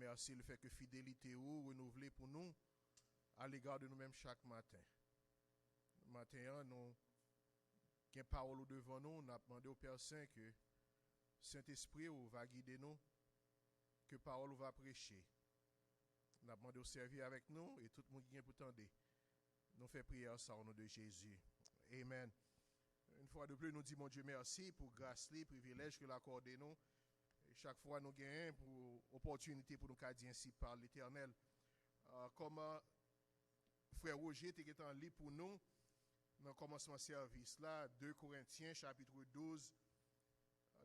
merci le fait que fidélité ou renouvelée pour nous à l'égard de nous-mêmes chaque matin. Matin, nous avons parole devant nous, nous avons demandé au Père Saint que Saint-Esprit va guider nous, que parole va prêcher. Nous avons demandé au servir avec nous et tout le monde qui vient pour tendre. Nous faisons prière ça au nom de Jésus. Amen. Une fois de plus, nous disons, mon Dieu, merci pour grâce, les privilèges que l'accorde nous. Et chaque fois, nous gagnons pour opportunité pour nous dire ainsi par l'Éternel. Comme frère Roger était en lit pour nous, dans le commencement de service là, 2 Corinthiens chapitre 12.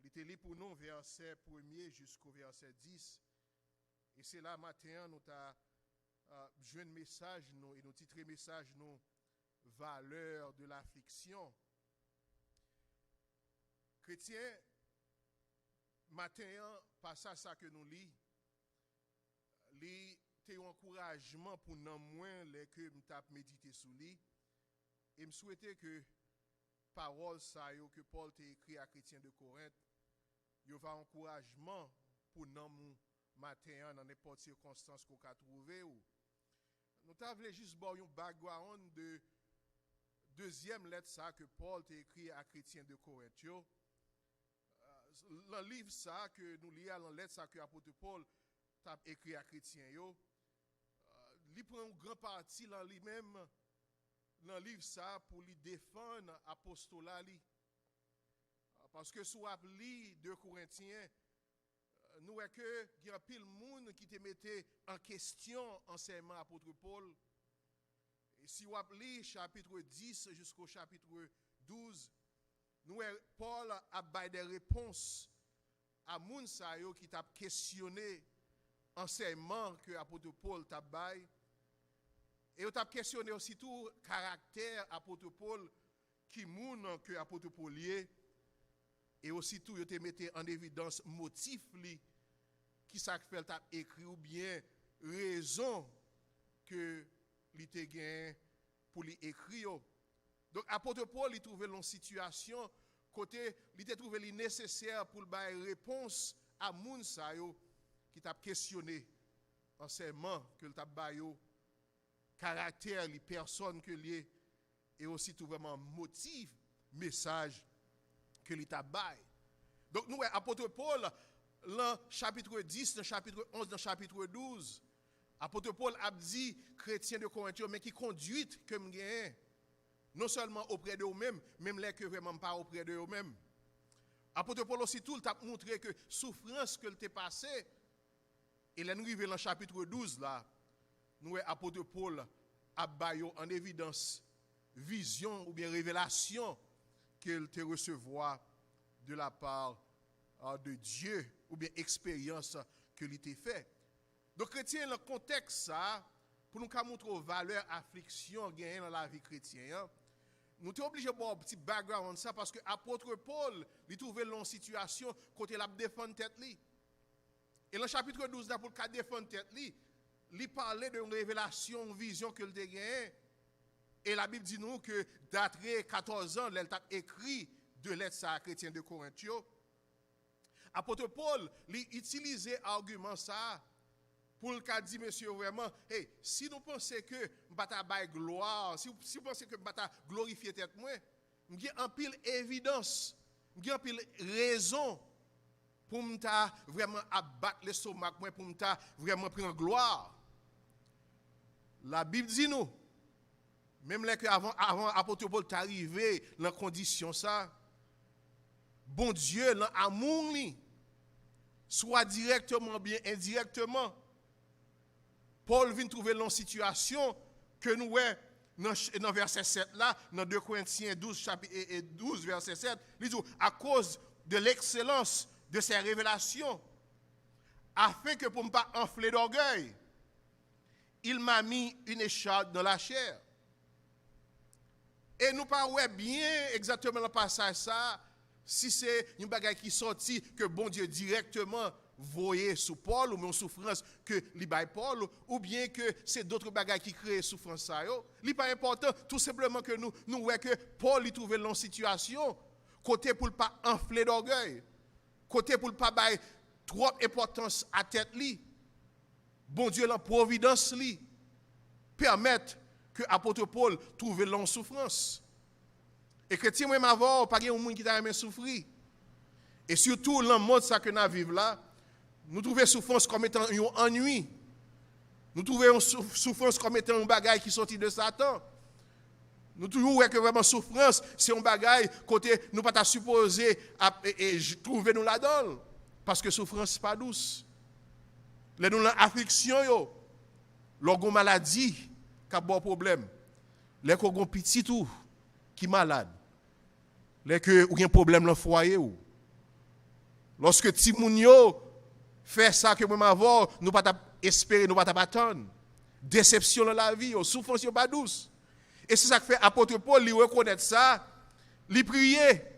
Il était lit pour nous, verset 1er jusqu'au verset 10. Et c'est là, matin, nous avons joué un message, et nous titré message, nous, valeur de l'affliction. Chrétiens, matin, pas ça que nous lisons, c'est un encouragement pour nous moins les que nous avons médité sur lui. Et je souhaitais que parole ça que Paul t'a écrit à Chrétiens de Corinthe, il y a un encouragement pour nous matin dans n'importe circonstance qu'on a trouvé. Nous avons juste un background de deuxième lettre ça que Paul t'a écrit à Chrétiens de Corinthe. Dans le livre ça que nous lisons, dans la lettre ça que l'apôtre Paul t'a écrit à Chrétiens, il prend une grande partie dans lui-même dans le livre ça pour lui défendre l'apostolat. Parce que si on lit 2 Corinthiens, nous voyons que il y a pile de monde qui te mettait en question enseignement apôtre Paul. Et si on lit chapitre 10 jusqu'au chapitre 12, nous voyons Paul a donné des réponses à moun sa yo qui t'a questionné enseignement que apôtre Paul t'a donné. Et on t'a questionné aussi tout caractère apôtre Paul qui moun que apôtre Paul lié. Et aussi tout, il te mettait en évidence motif li, qui ça fait t'a écrit ou bien raison que il te gain pour lui écrire. Donc apôtre Paul il trouvait une situation côté il te trouvé nécessaire pour bailler réponse à moun sa yo qui t'a questionné enseignement que t'a baillé caractère les personnes que lié et aussi tout vraiment motif message que l'État baille. Donc nous apôtre Paul dans chapitre 10, dans chapitre 11, dans chapitre 12, apôtre Paul a dit chrétiens de Corinthe mais qui conduite que m'gagne non seulement auprès de eux-mêmes, même les que vraiment pas auprès de eux-mêmes. Apôtre Paul aussi tout t'a montré que souffrance que t'est passé et là nous arrivons dans chapitre 12 là, nous apôtre Paul a baillé en évidence vision ou bien révélation qu'il te recevoir de la part de Dieu ou bien expérience que il t'a fait. Donc chrétien dans le contexte ça pour nous montrer valeur affliction gagnée dans la vie chrétienne. Nous sommes obligés de voir un petit background ça parce que apôtre Paul il trouvait une situation côté la défendre tête li. Et dans le chapitre 12 là pour le défendre tête li, il parlait d'une révélation, une vision que il a gagné. Et la Bible dit nous que d'après 14 ans, elle a écrit de lettres à chrétiens de Corinthe. Apôtre Paul, il utilisait l'argument ça pour le cas dit monsieur vraiment, hey, si nous pensons que m'bata bail gloire, si vous pensez que m'bata glorifier tête moi, m'gien en pile évidence, m'gien en pile raison pour m'ta vraiment abattre l'estomac moi pour m'ta vraiment prendre gloire. La Bible dit nous même là que avant apôtre Paul t'arrivé dans condition ça, bon Dieu dans amour li, soit directement bien indirectement, Paul vient trouver une situation que nous dans verset 7 là, dans 2 Corinthiens 12 chapitre 12 verset 7, il dit à cause de l'excellence de ses révélations, afin que pour ne pas enfler d'orgueil, il m'a mis une écharpe dans la chair. Et nous pas bien exactement le passage ça, si c'est une bagaille qui sorti que bon Dieu directement voyait sous Paul ou une souffrance que li bay Paul ou bien que c'est d'autres bagailles qui créent souffrance ça yo. Li pas important tout simplement que nous voyons que Paul il trouvait dans situation côté pour pas enfler d'orgueil, côté pour pas bay trop importance à tête li. bon Dieu, la providence li, permettre que l'apôtre Paul trouve l'en souffrance. Et chrétien, même avant, pas de monde qui t'a aimé souffrir. Et surtout, dans le monde que nous vivons là, nous trouvons souffrance comme étant un ennui. Nous trouvons souffrance comme étant un bagage qui sortit de Satan. Nous trouvons que vraiment souffrance, c'est un bagage côté nous pas supposé et trouver nous là-dedans. Parce que souffrance n'est pas douce. Les nous affliction, l'orgon maladie, qui a bon problème. Les qui ont petit tout, qui malade. Les qui ont un problème dans le foyer. Lorsque Timounio fait ça que nous avons, nous ne pouvons pas espérer, nous ne pouvons pas attendre. Déception dans la vie, souffrance n'est pas douce. Et c'est ça que fait l'apôtre Paul, il reconnaît ça, il priait.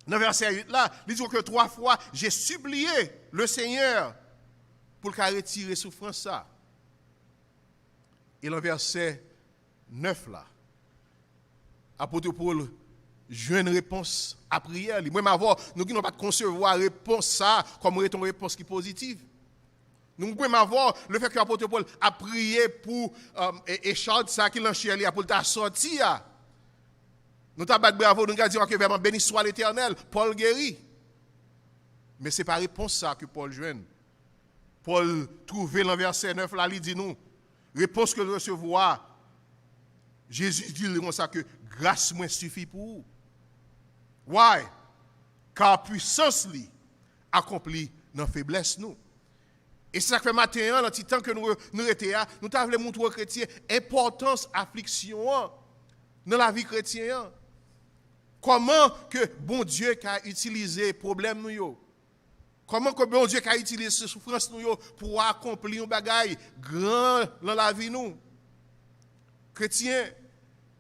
Dans le verset 8 là, il dit que 3 fois, j'ai supplié le Seigneur pour qu'il retire la souffrance ça. Et dans le verset 9 là, l'apôtre Paul joue une réponse à prière. Moi, nous n'avons pas de concevoir la réponse ça comme une réponse qui est positive. Nous pouvons avoir le fait que l'apôtre Paul a prié pour et Charles ça qui l'a cherché pour ta sortir. Nous t'avons bravo, nous avons dit que vraiment béni soit l'Éternel, Paul guérit. Mais ce n'est pas réponse ça que Paul joue. Paul trouve dans le verset 9 là, il dit nous, réponse que nous recevons, Jésus dit comme ça que grâce moi suffit pour vous. Why? Car puissance li accomplit dans la faiblesse nous. Et c'est ça que fait matin, dans le temps que nous étions là, nous avons montré aux chrétiens l'importance de l'affliction dans la vie chrétienne. Comment que bon Dieu a utilisé les problèmes nous. Comment que bon Dieu a utilisé ces souffrances nous pour accomplir un bagage grand dans la vie nous. Chrétiens,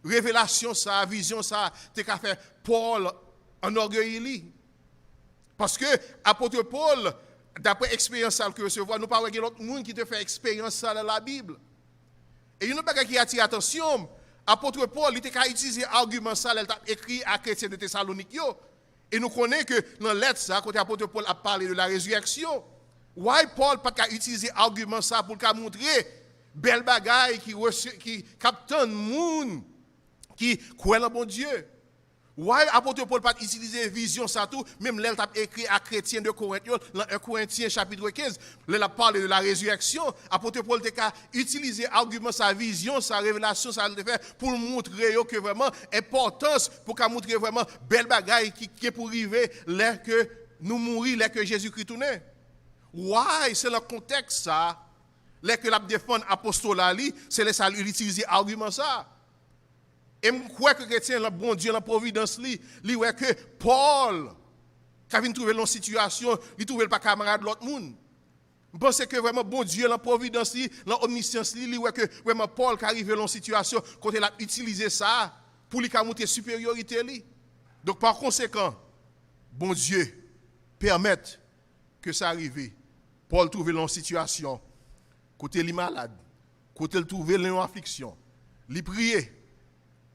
révélation ça, vision ça, t'es qu'à faire Paul en orgueil. Parce que apôtre Paul, d'après l'expérience que recevoir, nous parlons de l'autre monde qui te fait expérience ça dans la Bible. Et une chose qui attire l'attention, apôtre Paul, il a utilisé l'argument ça, il a écrit à chrétiens de Thessalonique. Et nous connaissons que dans la lettre, ça, quand l'apôtre Paul a parlé de la résurrection, why Paul n'a pas utilisé l'argument ça pour montrer belle bagaille qui capte le monde, qui croit en bon Dieu. Why apôtre Paul pas utiliser vision ça tout, même là il a écrit à chrétiens de Corinthe, dans 1 Corinthiens chapitre 15, là il a parlé de la résurrection, apôtre Paul a utilisé argument sa vision, sa révélation, ça le fait pour montrer que vraiment importance pour qu'a montrer vraiment belle bagaille qui est pour arriver là que nous mourir là que Jésus-Christ tourne. Why c'est le contexte ça, là que la défendre apostolat c'est là ça utiliser argument ça. Et je crois que chrétien, le bon Dieu, la providence, il voit que Paul, qui a trouvé une situation, il ne trouvait pas camarade de l'autre monde. Je pense que vraiment, bon Dieu, la providence, l'omniscience, il voit que vraiment Paul qui arrive dans une situation, quand il a utilisé ça, pour lui montrer supériorité. Donc par conséquent, bon Dieu, permettre que ça arrive. Paul trouve dans une situation, côté il est malade, côté il trouve dans une affliction, il priait.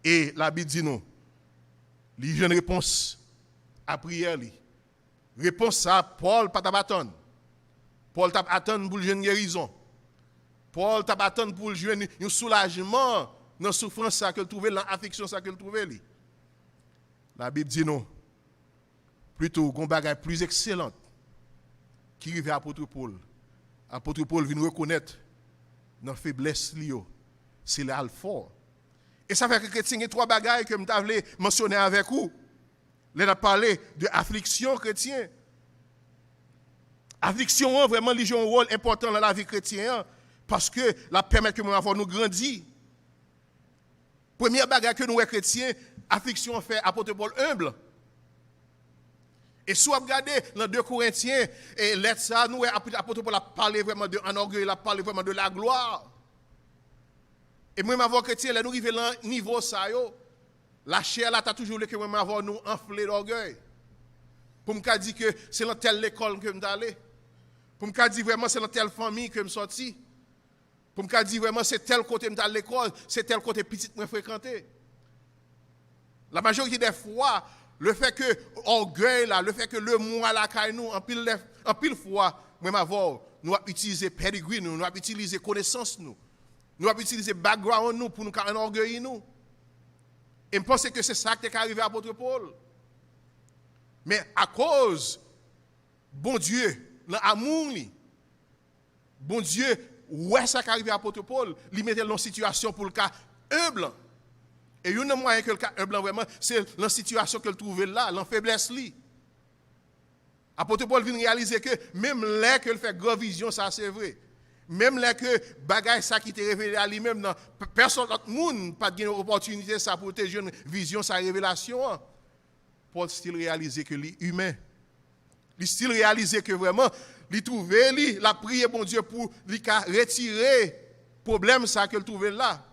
Et la Bible dit non. Il y a une réponse à prière. Réponse à Paul, pas t'attendre. Paul t'a attendre pour une guérison. Paul t'a attendre pour un soulagement dans la souffrance qu'il trouvait, dans l'affliction qu'il trouvait. La Bible dit non. Plutôt, un bagage plus excellente qui arrive à l'apôtre Paul. L'apôtre Paul vient reconnaître dans la faiblesse, c'est l'alpha. Et ça fait que chrétien, il y a 3 bagages que je voulais mentionner avec vous. Là, on a parlé de affliction chrétienne. Affliction, vraiment, elle joue un rôle important dans la vie chrétienne parce que la permet que nous grandir. Premier bagage que nous, chrétiens, affliction fait apôtre Paul humble. Et si vous regardez dans 2 Corinthiens, et lettre ça, nous, apôtre Paul a parlé vraiment de en orgueil, il a parlé vraiment de la gloire. Et moi, ma voix chrétienne, là, nous arrivons à un niveau ça, la chair, là, tu as toujours le que moi, ma voix nous enfler d'orgueil. Pour me dire que c'est dans telle école que je suis allé. Pour me dire vraiment, c'est dans telle famille que je suis sorti. Pour me dire vraiment, c'est tel côté de l'école, c'est tel côté petit que je fréquenté. La majorité des fois, le fait que orgueil, là, le fait que le moi, la caille nous, en pile fois, moi, ma voix, nous avons utilisé pedigree, nous avons utilisé connaissance, nous avons utilisé background nous pour nous enorgueillir nous. Et je pense que c'est ça qui est arrivé à l'apôtre Paul. Mais à cause, bon Dieu, l'amour, bon Dieu, ouais, ça qui est arrivé à l'apôtre Paul, il mettait dans une situation pour le cas humble. Et il y a un moyen que le cas humble, vraiment, c'est la situation qu'il trouvait là, la faiblesse. L'apôtre Paul vient réaliser que même là qu'il fait grande vision, ça c'est vrai. Même là que bagaille ça qui t'est révélé à lui-même, personne d'autre monde pas de opportunité ça pour te une vision, sa révélation. Paul still réalisé que lui humain. Il still réalisé que vraiment, il trouvait, il a prié bon Dieu pour lui retirer le problème ça qu'il trouvait là.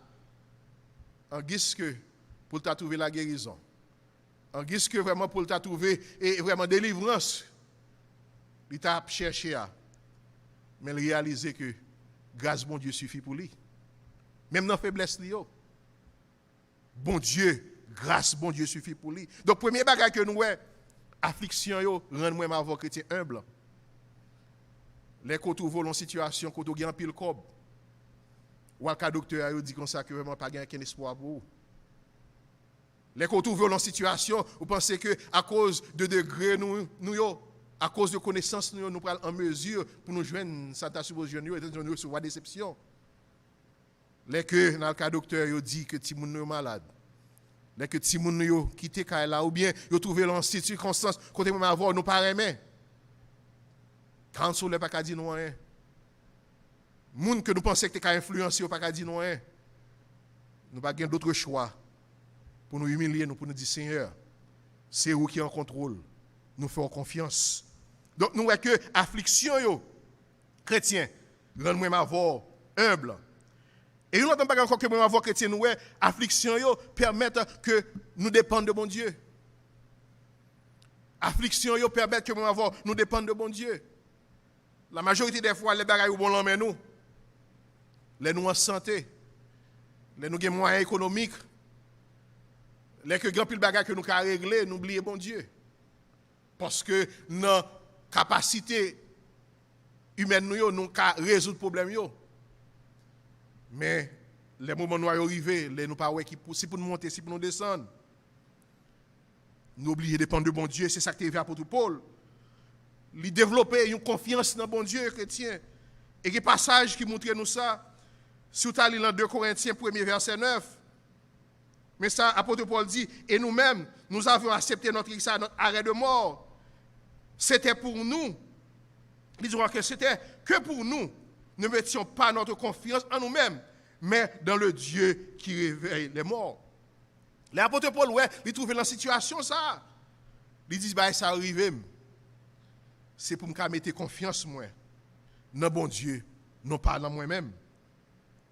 En guise que pour t'a trouver la guérison. En guise que vraiment pour t'a trouver et vraiment délivrance. Il t'a cherché à. Mais il réalisé que grâce bon Dieu suffit pour lui. Même dans la faiblesse, bon Dieu, grâce bon Dieu suffit pour lui. Donc, premier bagage que nous avons, affliction, rend-moi ma voix chrétien humble. Les qu'on trouve dans situation, quand on a pile cob. Ou le docteur a dit comme ça que vraiment pas gain espoir pour vous. Les qu'on trouve dans situation, vous pensez que à cause de degrés nous à cause de connaissances, nous sommes en mesure pour nous joindre Santa Supposition et nous recevoir déception. Les que, dans le cas docteur, dit que Timoun est malade. Les que Timoun est quitté là, ou bien ils trouvé dans cette circonstance, côté même avoir, nous pas aimer. Quand on n'est pas qu'à dire non rien. Moun que nous pensons que tu as influencé, pas qu'à dire non rien. Nous n'avons pas d'autre choix pour nous humilier, pour nous dire Seigneur, c'est vous qui en contrôle. Nous faisons confiance. Donc, nous voyons que affliction, chrétien, rend-moi ma voix humble. Et nous n'entendons pas encore que ma voix chrétien, nous affliction, permettent que nous dépendions de bon Dieu. Affliction, permettent que ma voix nous dépende de bon Dieu. La majorité des fois, les bagages sont bons, mais nous, les nous en santé, les nous avons moyens économiques, les que grand pile bagages que nous avons réglé, nous oublions bon Dieu. Parce que nos capacités humaines, nous avons résoudre le problème. Mais les moments où nous arrivés, nous ne pas si pour nous monter, si pour nous descendre. Nous oublions de dépendre de bon Dieu. C'est ça qui est arrivé à l'apôtre Paul. Il développer une confiance dans bon Dieu chrétien. Et il y a un passage qui montre nous ça. Si vous allez dans 2 Corinthiens 1er verset 9. Mais ça, l'apôtre Paul dit, et nous-mêmes, nous avons accepté notre arrêt de mort. C'était pour nous. Il dit que c'était que pour nous. Ne mettions pas notre confiance en nous-mêmes, mais dans le Dieu qui réveille les morts. L'apôtre Paul, il trouve dans la situation ça. Il dit, ça arrive. C'est pour me mettre confiance moi dans bon Dieu, non pas dans moi-même.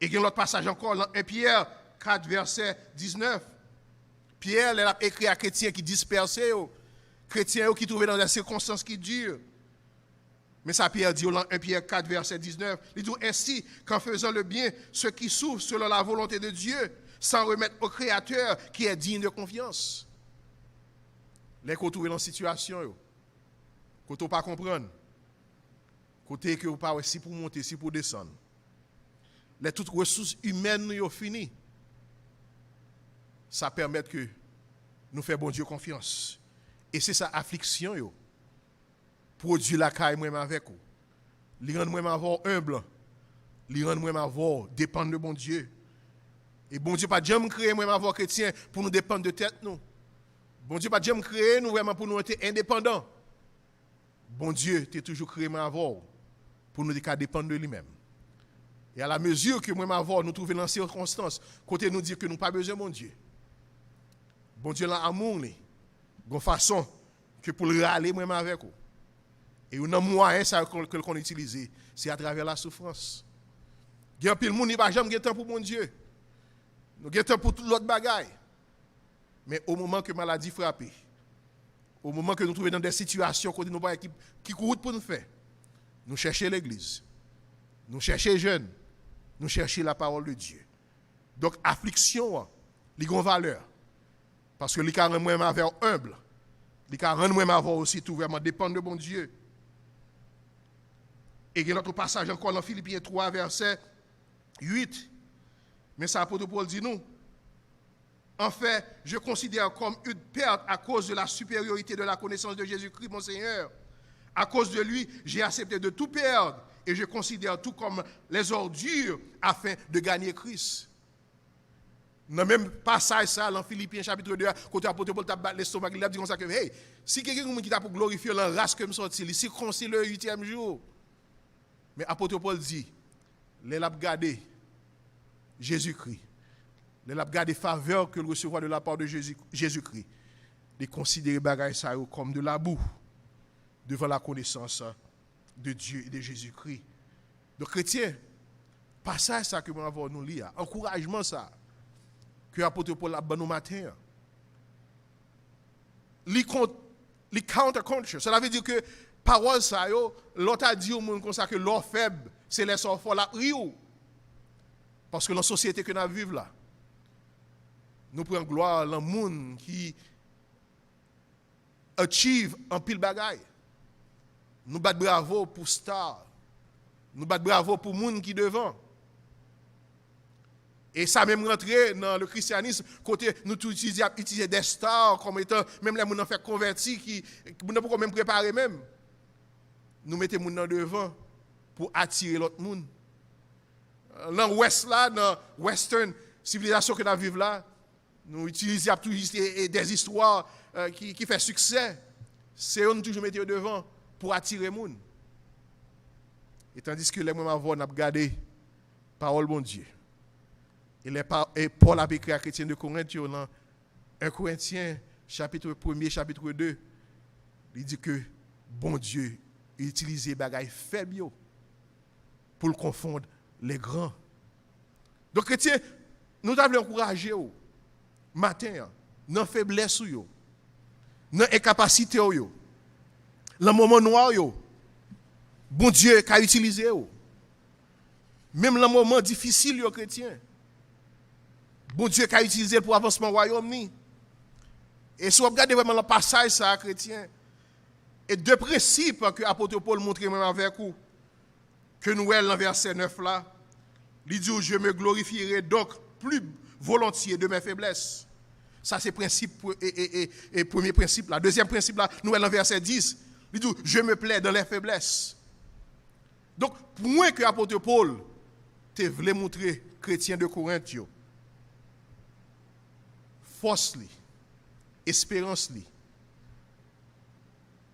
Et il y a un autre passage encore, dans 1 Pierre 4, verset 19. Pierre, il a écrit à chrétiens qui dispersés, chrétiens qui trouvaient dans des circonstances qui durent. Mais ça, Pierre dit dans 1 Pierre 4, verset 19, il dit ainsi qu'en faisant le bien, ceux qui souffrent selon la volonté de Dieu, sans remettre au Créateur qui est digne de confiance. Les qu'on trouve dans cette situation, quand on ne pas comprendre, côté que vous pas si pour monter, si pour descendre. Les toutes ressources humaines nous fini. Ça permet que nous fassions bon Dieu confiance. Et c'est ça affliction yo. Produit la caille moi avec vous. Li rend moi avoir humble. Li rend moi avoir dépendre de bon Dieu. Et bon Dieu pas jamais créé moi avoir chrétien pour nous dépendre de tête nous. Bon Dieu pas jamais créé nous vraiment pour nous être indépendants. Bon Dieu t'es toujours créé moi avoir pour nous dépendre de lui-même. Et à la mesure que moi avoir nous trouver dans ces circonstances, côté nous dire que nous pas besoin de bon Dieu. Bon Dieu l'amour de façon que pour le râler moi avec vous. Et un moyen ça que qu'on utilise, c'est à travers la souffrance. Il y a un pile monde qui va jamais temps pour mon Dieu. Nous avons temps pour tout l'autre bagaille. Mais au moment que la maladie frappe, au moment que nous trouvons dans des situations où nous pas qui courent pour nous faire, nous cherchons l'église. Nous cherchons les jeunes. Nous cherchons la parole de Dieu. Donc affliction, il y a une valeur. Parce que il y a un moins humble. Il y a un moins aussi tout vraiment dépendre de bon Dieu. Et il y a notre passage encore dans Philippiens 3, verset 8. Mais ça, l'apôtre Paul dit nous. En fait, je considère comme une perte à cause de la supériorité de la connaissance de Jésus-Christ, mon Seigneur. À cause de lui, j'ai accepté de tout perdre et je considère tout comme les ordures afin de gagner Christ. Dans le même passage, ça, dans Philippiens chapitre 2, quand l'apôtre Paul t'a battu l'estomac, il a dit comme ça que, hey, si quelqu'un qui t'a pour glorifier la race que me sorti, il circoncis le 8e jour. Mais l'apôtre Paul dit, les l'a gardé Jésus-Christ. Les l'a gardé faveur que le recevoir de la part de Jésus-Christ. Les considérer bagaille ça comme de la boue devant la connaissance de Dieu et de Jésus-Christ. Donc, chrétien, passage ça que nous avons nous lire, encouragement ça, que l'apôtre Paul a bon au matin. Les counter-conscious, cela veut dire que parole ça, l'autre a dit au monde comme ça que l'or faible, c'est les sorts forts la rio. Parce que dans la société que nous vivons là, nous prenons gloire dans le monde qui achieve en pile bagaille. Nous battons bravo pour star. Nous battons bravo pour le monde qui est devant. Et ça même rentré dans le christianisme, côté nous utiliser des stars comme étant, même les gens fait convertir, qui nous ne pouvons même préparer même. Nous mettons les gens devant pour attirer l'autre monde. Dans l'Ouest là, dans la western civilisation que nous vivons là, nous utilisons des histoires qui font succès. C'est eux nous toujours mettre devant pour attirer les gens. Et tandis que les gens avant n'a regardé parole bon Dieu. Et Paul a écrit à chrétiens de Corinthe dans 1 Corinthiens chapitre 1er, chapitre 2, il dit que bon Dieu utilise les bagailles faibles pour le confondre les grands. Donc chrétiens, nous devons encourager au matin dans faiblesse yo, dans incapacité yo, dans moment noir yo, bon Dieu qu'a utilisé yo. Même dans moment difficile yo chrétien. Bon Dieu qu'a utilisé pour avancement du royaume. Et si vous regardez vraiment le passage, ça, chrétien, et deux principes que l'apôtre Paul montre même avec vous, que nous voyons dans verset 9 là, il dit, je me glorifierai donc plus volontiers de mes faiblesses. Ça, c'est principe et premier principe là. Deuxième principe là, nous voyons dans verset 10, il dit, je me plais dans les faiblesses. Donc, pour moi que l'apôtre Paul te voulait montrer chrétien de Corinthe, force li, espérance li,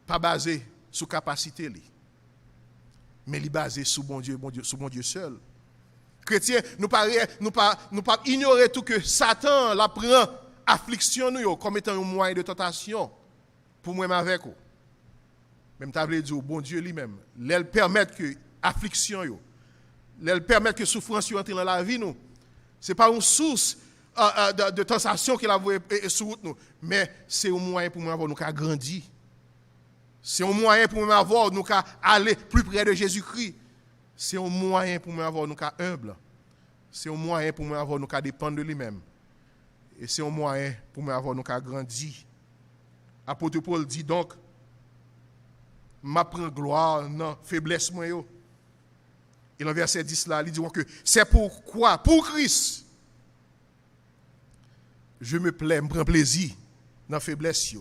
pas basé sur capacité li, mais li basé sur bon Dieu seul. Chrétien, nous pas ignorer tout que Satan la prend affliction nous comme étant un moyen de tentation pour moi avec vous. Même table dit bon Dieu lui-même, l'elle permettre que affliction l'elle permettre que souffrance entre dans la vie nous. C'est pas une source de tentation qu'il a sur nous, mais c'est un moyen pour nous avoir nous grandir. C'est un moyen pour nous avoir nous aller plus près de Jésus-Christ. C'est un moyen pour nous avoir nous humble. C'est un moyen pour nous avoir nous dépendre de lui-même. Et c'est un moyen pour nous avoir nous grandir. Apôtre Paul dit donc, m'a prend gloire dans faiblesse moi yo. Et dans verset 10 là, il dit que c'est pourquoi pour Christ je me plais, me prends plaisir dans la faiblesse,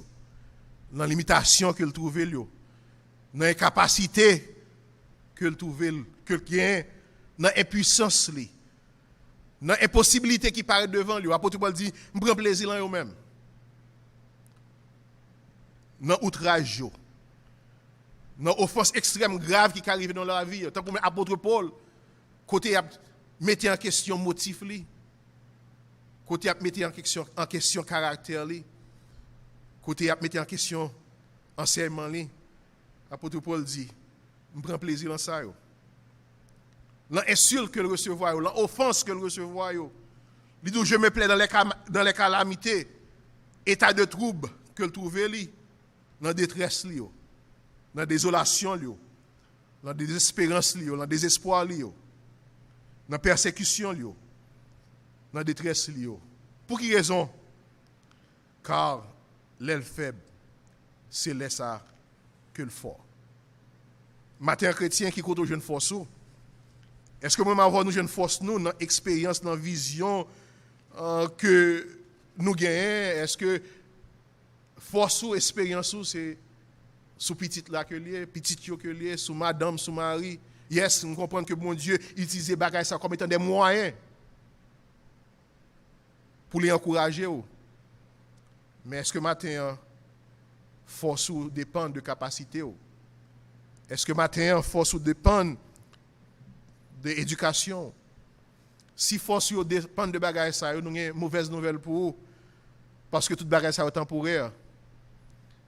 dans la limitation que le trouve, dans l'incapacité que le trouve, que le gagne, dans l'impuissance, dans l'impossibilité qui paraît devant lui. L'apôtre Paul dit, me prends plaisir dans eux-mêmes. Dans l'outrage, dans l'offense extrême grave qui arrive dans la vie. Tant que l'apôtre Paul, côté mettre en question motif, côté à mettre en question caractère li, côté à mettre en question enseignement li, apôtre Paul dit, me prend plaisir dans ça yo. L'insulte que le recevoir yo, l'offense que le recevoir yo. Il dit je me plais dans les calamités, état de trouble que le trouver li, dans détresse li yo, dans désolation li yo, dans désespérance li yo, dans désespoir li yo, dans persécution li yo. Dans la détresse liée. Pour quelle raison? Car l'aile faible, c'est là ça que le fort. Matin chrétien qui compte aux jeunes forces. Est-ce que moi avoir nous jeunes forces nous dans expérience, dans vision que nous gagnons, est-ce que force ou expérience ou c'est sous petite là que lié, petite yo que lié, sous madame, sous mari. Yes, nous comprenons que mon Dieu utilise bagaille ça comme étant des moyens pour les encourager. Mais est-ce que matin force ou dépend de capacité? Est-ce que matin force ou dépend de l'éducation? Si force ou dépend de bagaille ça, nous avons une mauvaise nouvelle pour vous. Parce que toute bagaille ça est temporaire.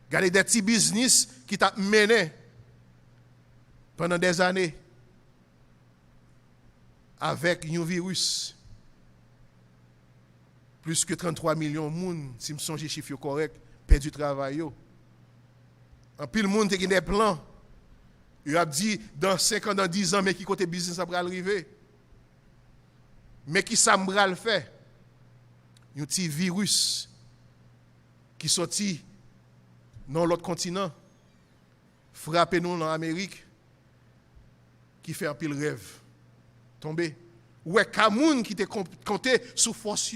Regardez des petits business qui t'ont mené pendant des années avec un virus. Plus que 33 millions de monde, si je songe les chiffres corrects, perdu du travail. En pile, le monde a des plans. Il a dit dans 5 ans, dans 10 ans, mais qui côté business ça va arriver. Mais qui ça va le faire? Un petit virus qui sorti dans l'autre continent, frappé nous en Amérique, qui fait un pile rêve. Tombé. Ou est Camoun qui te compté sous force.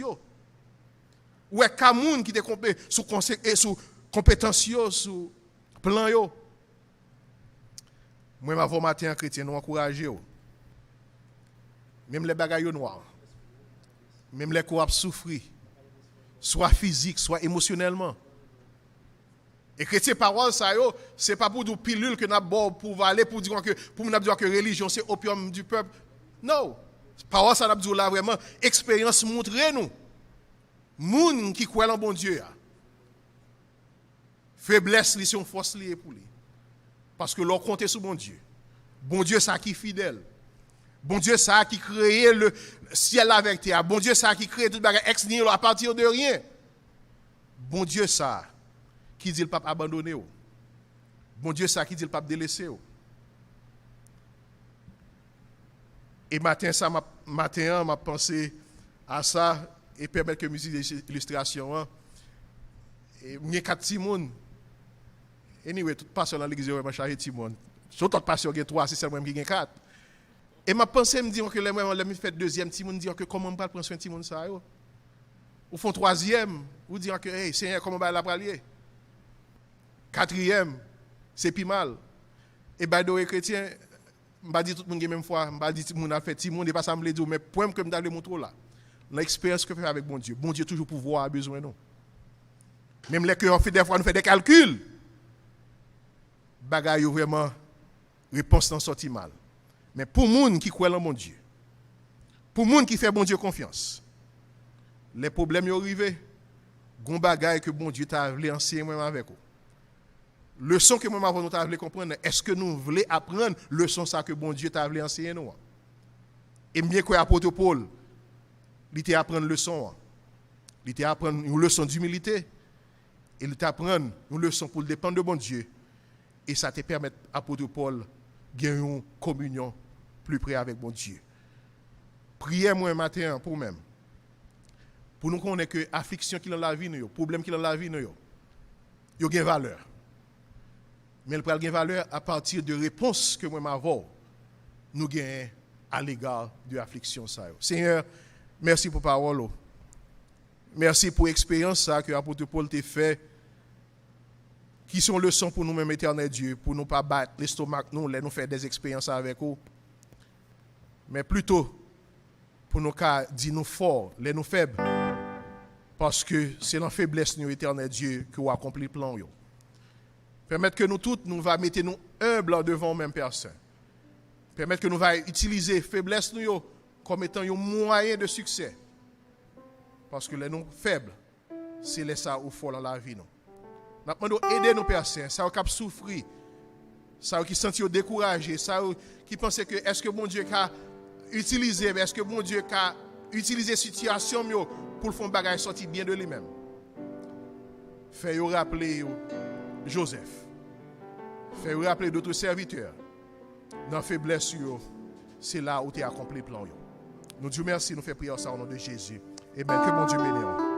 Ou est Camoun qui te compté sous compétence, sous plan. Moi, ma voix matin chrétien, nous encourager. Même les bagailles noirs, même les corps souffrir, soit physique, soit émotionnellement. Et chrétien parole ça yo, c'est pas pour nous pilule que n'a bon pour aller pour dire que religion c'est opium du peuple. Non. Parole ça n'a dit là vraiment expérience montrer nous. Moun qui croit en bon Dieu. Faiblesse li son force lié pour lui. Parce que l'on compte sur bon Dieu. Bon Dieu ça qui fidèle. Bon Dieu ça qui crée le ciel avec terre. Bon Dieu ça qui crée tout bagage ex nihilo à partir de rien. Bon Dieu ça qui dit le pape abandonné. Bon Dieu ça qui dit le pape délaissé. Et matin m'a pensé à ça et permettre que musique d'illustration. Et il y a 4 petits monde. Anyway, tout pasteur dans l'église m'a chargé petit monde. Surtout pasteur qui 3, c'est seulement qui 4. Et m'a pensé me dire que les moi me fait deuxième petit monde dire que comment on va prendre soin petit monde ça yo. Ou font troisième, ou dire que hey Seigneur comment on va la pralier. Quatrième, c'est plus mal. Et by the way chrétien, m'a dit tout le monde même fois, m'a dit tout le monde a fait petit monde et pas ça me le dire mais point que me d'aller montrer là. L'expérience que fait avec bon Dieu. Bon Dieu toujours pouvoir a besoin nous. Même les que on fait des fois nous fait des calculs. Bagaille vraiment réponse n'en sorti mal. Mais pour moun qui croit en mon Dieu. Pour moun qui fait bon Dieu confiance. Les problèmes y arrivent. Gon bagaille que bon Dieu t'a voulu enseigner moi avec vous. Leçon que moi nous t'a voulu comprendre, est-ce que nous voulons apprendre leçon ça que bon Dieu t'a voulu enseigner nous? Et bien que apôtre Paul il était apprendre leçon. Il était apprendre une leçon d'humilité. Il était apprendre une leçon pour dépendre de bon Dieu. Et ça te permet apôtre Paul gagner une communion plus près avec bon Dieu. Priez moi matin pour même. Pour nous connaître que affliction qui dans la vie nous, problème qui dans la vie nous, yo gagne valeur. Mais il gagne valeur à partir de réponses que moi m'avons nous gagnons à l'égard de l'affliction ça. Seigneur, merci pour parole. Merci pour l'expérience que l'apôtre Paul t'a fait. Qui sont leçons pour nous-mêmes, éternel Dieu, pour nous pas battre l'estomac, nous faire des expériences avec vous. Mais plutôt, pour nous dire nous forts, les nous faibles. Parce que c'est dans la faiblesse, nous, éternel Dieu, que vous accomplissez le plan. Permettre que nous tous, nous va mettre nous humbles devant même personne. Permettre que nous va utiliser la faiblesse nous comme étant un moyen de succès. Parce que les nous faibles, c'est les ça ou fort dans la vie. Nous demandons aider nos personnes, ça qui souffrir, ça qui sentent découragé, ça qui pensent que est-ce que mon Dieu a utilisé, est-ce que mon Dieu a utilisé situation pour faire un bagage sortir bien de lui-même. Fais-vous rappeler Joseph. Fais-vous rappeler d'autres serviteurs. Dans la faiblesse, c'est là où tu as accompli le plan. Nous disons merci, nous faisons prière ça au nom de Jésus. Et bien que mon Dieu bénisse.